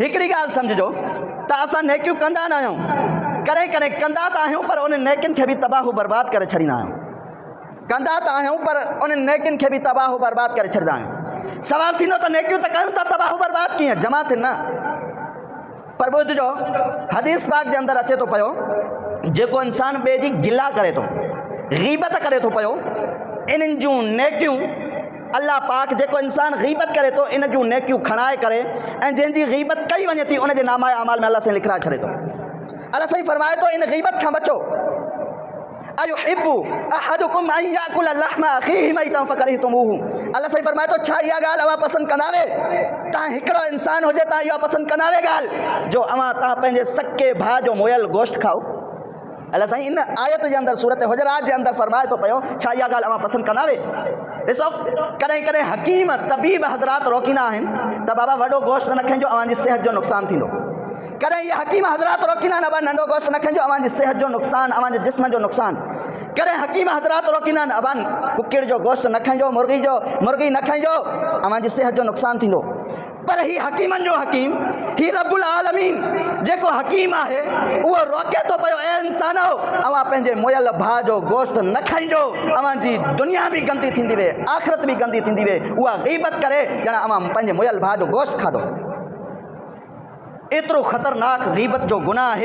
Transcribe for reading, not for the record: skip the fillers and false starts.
हिकिड़ी ॻाल्हि सम्झिजो त असां नेकियूं कंदा न आहियूं, कॾहिं कॾहिं कंदा त आहियूं पर उन नेकियुनि खे बि तबाहु बर्बादु करे छॾींदा आहियूं। कंदा त आहियूं पर उन नेकियुनि खे बि तबाहु बर्बादु करे छॾींदा आहियूं। सवाल थींदो त नेकियूं त कयूं था, तबाहु बर्बादु कीअं जमा थियनि न। पर ॿुधिजो, हदीस पाक जे अंदरि अचे थो पियो जेको इंसान ॿिए जी गिला करे थो, ग़ीबत करे थो पियो, इन्हनि जूं नेकियूं अल्लाह पाक जेको इंसान ग़ीबत करे थो इन जूं नेकियूं खणाए करे ऐं जंहिंजी ग़ीबत कई वञे थी उनजे नामा अमाल में अल्लाह साईं लिखाए छॾे थो। अल्लाह साईं फरमाए थो इन ग़ीबत खां बचो। अयुहिब्बु अहदुकुम अन याकुल लहमा अखीहि मैतन फकरिहतुमूहु। अल्लाह साईं फरमाए थो छा इहा ॻाल्हि अवां पसंदि कंदावे? तव्हां हिकिड़ो इंसान हुजे तव्हां इहा पसंदि कंदावे ॻाल्हि जो तव्हां पंहिंजे सके भाउ जो मोयल गोश्त खाओ? अल्लाह साईं इन आयत जे अंदरि सूरत हुजरात जे अंदरि फरमाए थो पियो छा इहा ॻाल्हि अवां पसंदि कंदावे? ॾिसो, कॾहिं कॾहिं हकीम तबीब हज़रात रोकींदा आहिनि त बाबा वॾो गोश्त न खाइजो, अव्हांजी सिहत जो नुक़सानु थींदो। कॾहिं इहे हकीम हज़रात रोकींदा आहिनि अबा नंढो गोश्त न खाइजो, अव्हांजी सिहत जो नुक़सानु, अव्हांजे जिस्म जो नुक़सानु। कॾहिं हकीम हज़रात रोकींदा आहिनि अबान कुकिड़ जो गोश्त न खाइजो, मुर्गी न खाइजो, अव्हांजी सिहत जो नुक़सानु थींदो। पर ही हकीमनि जो हकीम, ही रब्बुल आलमीन जेको हकीम आहे उहो रोके थो पियो, ऐं इंसानो अव्हां पंहिंजे मुयल भाउ जो गोश्त न खाइजो, अव्हांजी दुनिया बि गंदी थींदी वे, आख़िरत बि गंदी थींदी वे। उहा ग़ीबत करे ॼण अव्हां पंहिंजे मुयल भाउ जो गोश्त खाधो। एतिरो ख़तरनाक ग़ीबत जो गुनाह आहे।